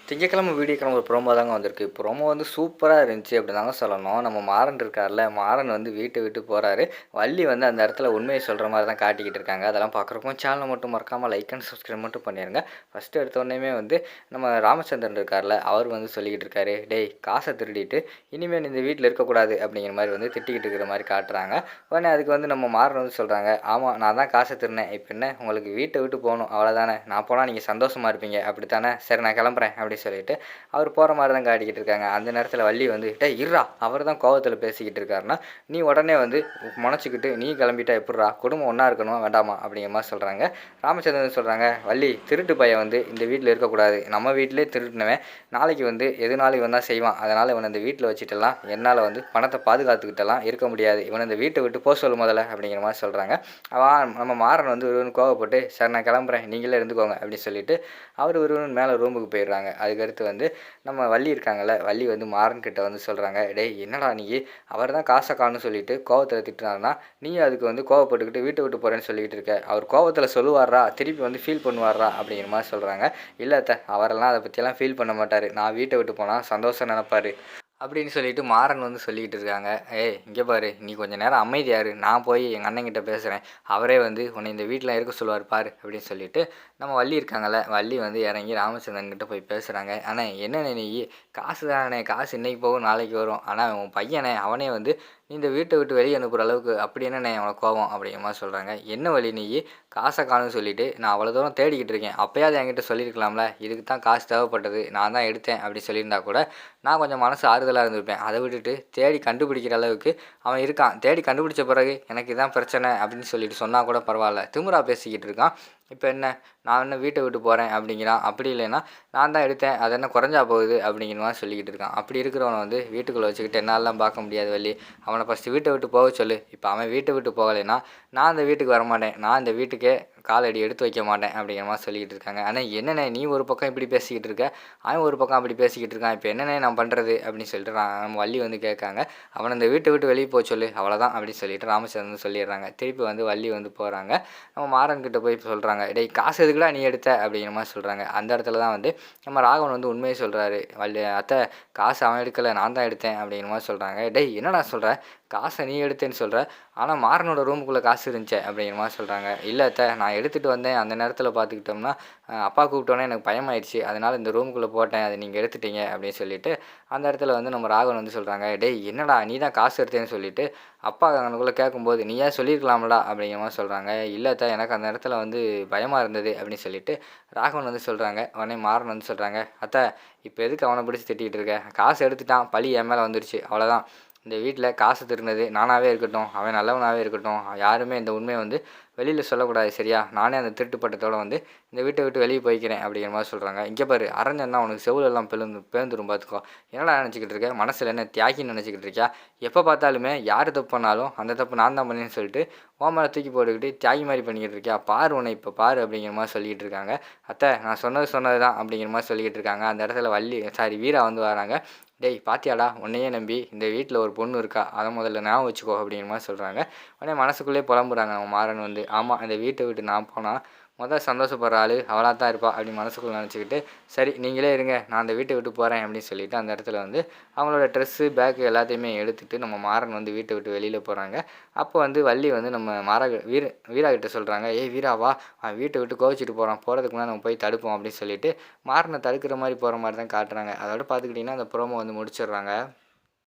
திங்கட்கிழமை வீடியோக்கான ஒரு ப்ரோமோ தாங்க வந்திருக்கு. ப்ரோமோ வந்து சூப்பரா இருந்துச்சு அப்படின்னு தாங்க சொல்லணும். நம்ம மாறன் இருக்கார்ல, மாறன் வந்து வீட்ட விட்டு போறாரு. வள்ளி வந்து அந்த இடத்துல உண்மைய சொல்ற மாரி தான் காட்டிக்கிட்டு இருக்காங்க. அதெல்லாம் பார்க்குறப்போ சேனல மட்டும் மறக்காம லைக் அண்ட் சப்ஸ்கிரைப் மட்டும் பண்ணிருங்க. ஃபர்ஸ்ட்டு எடுத்தோனேயுமே வந்து நம்ம ராமச்சந்திரன் இருக்கார்ல, அவர் வந்து சொல்லிக்கிட்டு இருக்காரு, "டேய் காச திருடிட்டு இனிமே நீ இந்த வீட்ல இருக்கக்கூடாது" அப்படிங்கிற மாரி வந்து திட்டிக்கிட்டு இருக்கிற மாரி காட்டுறாங்க. உடனே அதுக்கு வந்து நம்ம மாறன் வந்து சொல்றாங்க, "ஆமா நான் தான் காச திருடினேன். இப்ப என்ன உங்களுக்கு வீட்ட விட்டு போணும் அவ்வளோதானே. நான் போனா நீங்க சந்தோஷமா இருப்பீங்க அப்படித்தானே? சரி நான் கிளம்புறேன்" அப்படி சொல்லிட்டு அவர் போகிற மாதிரி தான் காட்டிக்கிட்டு இருக்காங்க. அந்த நேரத்தில் வள்ளி வந்து டேய் இருடா, அவர் தான் கோவத்தில் பேசிக்கிட்டு இருக்காருன்னா நீ உடனே வந்து முனைச்சிக்கிட்டு நீ கிளம்பிட்டா எப்பட்றா, குடும்பம் ஒன்றா இருக்கணுமா வேண்டாமா அப்படிங்கிற மாதிரி சொல்கிறாங்க. ராமச்சந்திரன் சொல்கிறாங்க, வள்ளி திருட்டு பையன் வந்து இந்த வீட்டில் இருக்கக்கூடாது, நம்ம வீட்டிலே திருட்டுனவன் நாளைக்கு வந்து எதுனாலும் இவன் தான் செய்வான், அதனால் இவனை இந்த வீட்டில் வச்சுட்டலாம் என்னால் வந்து பணத்தை பாதுகாத்துக்கிட்டலாம் இருக்க முடியாது, இவனை இந்த வீட்டை விட்டு போக சொல்லு முதல்ல அப்படிங்கிற மாதிரி சொல்கிறாங்க. அவன் நம்ம மாறன் வந்து ஒருவன் கோவப்பட்டு சரி நான் கிளம்புறேன் நீங்களே இருந்துக்கோங்க அப்படின்னு சொல்லிட்டு அவர் ஒருவன் மேலே ரூமுக்கு போயிடுறாங்க. அதுக்கடுத்து வந்து நம்ம வள்ளி இருக்காங்கல்ல, வள்ளி வந்து மாறன் கிட்ட வந்து சொல்கிறாங்க, டேய் என்னடா நீ அவர் தான் காசை காணும்னு சொல்லிட்டு கோவத்தில் திட்டினாருன்னா நீயும் அதுக்கு வந்து கோவப்பட்டுக்கிட்டு வீட்டை விட்டு போகிறேன்னு சொல்லிக்கிட்டு இருக்க, அவர் கோவத்தில் சொல்லுவாரா திருப்பி வந்து ஃபீல் பண்ணுவாரா அப்படிங்கிற மாதிரி சொல்கிறாங்க. இல்லை அத்தை, அவரெல்லாம் அதை பற்றியெல்லாம் ஃபீல் பண்ண மாட்டார், நான் வீட்டை விட்டு போனால் சந்தோஷம் நினைப்பார் அப்படின்னு சொல்லிட்டு மாறன் வந்து சொல்லிக்கிட்டு இருக்காங்க. ஏய் இங்கே பாரு, நீ கொஞ்சம் நேரம் அமைதியாரு, நான் போய் எங்கள் அண்ணன்கிட்ட பேசுகிறேன், அவரே வந்து உன்னை இந்த வீட்டில் இருக்க சொல்லுவார் பாரு அப்படின்னு சொல்லிட்டு நம்ம வள்ளி இருக்காங்கல்ல, வள்ளி வந்து இறங்கி ராமச்சந்திரன் கிட்ட போய் பேசுகிறாங்க. ஆனால் என்னண்ணே நீ காசு தானே, காசு இன்றைக்கி போகும் நாளைக்கு வரும், ஆனால் உன் பையனே அவனே வந்து நீ இந்த வீட்டை விட்டு வெளியே அனுப்புகிற அளவுக்கு அப்படி என்னண்ணே அவனுக்கு கோவம் அப்படிங்கிற மாதிரி சொல்கிறாங்க. என்ன வழி நீ காசை காணும்னு சொல்லிட்டு நான் அவ்வளோ தூரம் தேடிக்கிட்டு இருக்கேன், அப்போயாவது என்கிட்ட சொல்லியிருக்கலாம்ல, இதுக்கு தான் காசு தேவைப்பட்டது நான் தான் எடுத்தேன் அப்படி சொல்லியிருந்தா கூட நான் கொஞ்சம் மனசு ஆறுதலாக இருந்திருப்பேன். அதை விட்டுட்டு தேடி கண்டுபிடிக்கிற அளவுக்கு அவன் இருக்கான், தேடி கண்டுபிடிச்ச பிறகு எனக்கு இதான் பிரச்சனை அப்படின்னு சொல்லிட்டு சொன்னால் கூட பரவாயில்ல, திமிரா பேசிக்கிட்டு இருக்கான். இப்போ என்ன நான் என்ன வீட்டை விட்டு போகிறேன் அப்படிங்கிறான், அப்படி இல்லைன்னா நான் தான் எடுத்தேன் அது என்ன குறைஞ்சா போகுது அப்படிங்கிற மாதிரி சொல்லிக்கிட்டு இருக்கான். அப்படி இருக்கிறவனை வந்து வீட்டுக்குள்ளே வச்சுக்கிட்டு என்னாலலாம் பார்க்க முடியாது வள்ளி, அவனை ஃபஸ்ட்டு வீட்டை விட்டு போக சொல்லு. இப்போ அவன் வீட்டை விட்டு போகலைன்னா நான் அந்த வீட்டுக்கு வரமாட்டேன், நான் இந்த வீட்டுக்கே காலடி எடுத்து வைக்க மாட்டேன் அப்படிங்கிற மாதிரி சொல்லிக்கிட்டு இருக்காங்க. ஆனால் என்னண்ணே நீ ஒரு பக்கம் இப்படி பேசிக்கிட்டு இருக்க, அவன் ஒரு பக்கம் அப்படி பேசிக்கிட்டு இருக்கான், இப்போ என்னண்ணே நான் பண்ணுறது அப்படின்னு சொல்லிட்டு நம்ம வள்ளி வந்து கேட்காங்க. அவனை இந்த வீட்டை விட்டு வெளியே போக சொல்லு அவ்வளோதான் அப்படின்னு சொல்லிட்டு ராமச்சந்திரன் சொல்லிடுறாங்க. திருப்பி வந்து வள்ளி வந்து போகிறாங்க. நம்ம மாறன் கிட்ட போய் சொல்கிறாங்க, டேய் காசு எதுக்குடா நீ எடுத்த அப்படிங்கிற மாதிரி சொல்கிறாங்க. அந்த இடத்துல தான் வந்து நம்ம ராகவன் வந்து உண்மையை சொல்கிறாரு. வள்ளி அத்தை காசு அவன் எடுக்கலை நான் தான் எடுத்தேன் அப்படிங்கிற மாதிரி சொல்கிறாங்க. டேய் என்னடா சொல்கிற, காசை நீ எடுத்தேன்னு சொல்கிற, ஆனால் மாறனோட ரூமுக்குள்ளே காசு இருந்துச்சே அப்படிங்கிற மாதிரி சொல்கிறாங்க. இல்லை அத்தை நான் எடுத்துகிட்டு வந்தேன், அந்த நேரத்தில் பார்த்துக்கிட்டோம்னா அப்பா கூப்பிட்டோன்னே எனக்கு பயமாயிடுச்சு, அதனால் இந்த ரூமுக்குள்ளே போட்டேன், அதை நீங்கள் எடுத்துட்டீங்க அப்படின்னு சொல்லிட்டு அந்த இடத்துல வந்து நம்ம ராகவன் வந்து சொல்கிறாங்க, டேய் என்னடா நீ தான் காசு எடுத்தேன்னு சொல்லிட்டு அப்பா அங்கனுக்குள்ளே கேட்கும்போது நீ ஏன் சொல்லியிருக்கலாம்டா அப்படிங்கிற மாதிரி சொல்கிறாங்க. இல்லை அத்தை எனக்கு அந்த இடத்துல வந்து பயமாக இருந்தது அப்படின்னு சொல்லிட்டு ராகவன் வந்து சொல்கிறாங்க. உடனே மாறன் வந்து சொல்கிறாங்க, அத்தை இப்போ எதுக்கு அவனை பிடிச்சி திட்டிகிட்டு இருக்க, காசு எடுத்துட்டான் பழி என் மேலே வந்துடுச்சு அவ்வளோதான், இந்த வீட்டில் காசு திருடினது நானாகவே இருக்கட்டும், அவன் நல்லவனாகவே இருக்கட்டும், யாருமே இந்த உண்மையை வந்து வெளியில் சொல்லக்கூடாது சரியா, நானே அந்த திருட்டு பட்டத்தோடு வந்து இந்த வீட்டை விட்டு வெளியே போய்க்கிறேன் அப்படிங்கிற மாதிரி சொல்கிறாங்க. இங்கே பாரு அரைஞ்சன்னா உனக்கு செவிலெல்லாம் பேந்துரும் பார்த்துக்கோ, என்னடா நினச்சிக்கிட்டு இருக்க, மனசில் என்ன தியாகின்னு நினச்சிக்கிட்டு இருக்கியா, எப்போ பார்த்தாலுமே யார் தப்பு பண்ணாலும் அந்த தப்பு நான் தான் பண்ணேன்னு சொல்லிட்டு ஓ மேலே தூக்கி போட்டுக்கிட்டு தியாகி மாதிரி பண்ணிக்கிட்டு இருக்கியா, பாரு உன்னை இப்போ பாரு அப்படிங்கிற மாதிரி சொல்லிக்கிட்டு இருக்காங்க. அத்தை நான் சொன்னது தான் அப்படிங்கிற மாதிரி சொல்லிக்கிட்டு இருக்காங்க. அந்த இடத்துல வள்ளி வீரா வந்து வராங்க. டேய் பாத்தியாடா உன்னையே நம்பி இந்த வீட்டில் ஒரு பொண்ணு இருக்கா, அதை முதல்ல ஞாபகம் வச்சுக்கோ அப்படிங்கிற மாதிரி சொல்கிறாங்க. உடனே மனசுக்குள்ளே புலம்புறாங்க நம்ம மாறன் வந்து, ஆமாம் இந்த வீட்டை விட்டு நான் போனால் முதல் சந்தோஷப்படுற ஆள் அவளாக தான் இருப்பா அப்படின்னு மனசுக்குள்ளே நினச்சிக்கிட்டு சரி நீங்களே இருங்க நான் அந்த வீட்டை விட்டு போகிறேன் அப்படின்னு சொல்லிட்டு அந்த இடத்துல வந்து அவங்களோட ட்ரெஸ்ஸு பேக்கு எல்லாத்தையுமே எடுத்துகிட்டு நம்ம மாறன் வந்து வீட்டை விட்டு வெளியில் போகிறாங்க. அப்போ வந்து வள்ளி வந்து நம்ம வீரா கிட்ட சொல்கிறாங்க, ஏய் வீராவா அவன் வீட்டை விட்டு கோவிச்சிட்டு போகிறான், போகிறதுக்கு முன்னாடி நம்ம போய் தடுப்போம் அப்படின்னு சொல்லிட்டு மாறனை தடுக்கிற மாதிரி போகிற மாதிரி தான் காட்டுறாங்க. அதோட பார்த்துக்கிட்டிங்கன்னா அந்த ப்ரோமோ வந்து முடிச்சிடுறாங்க.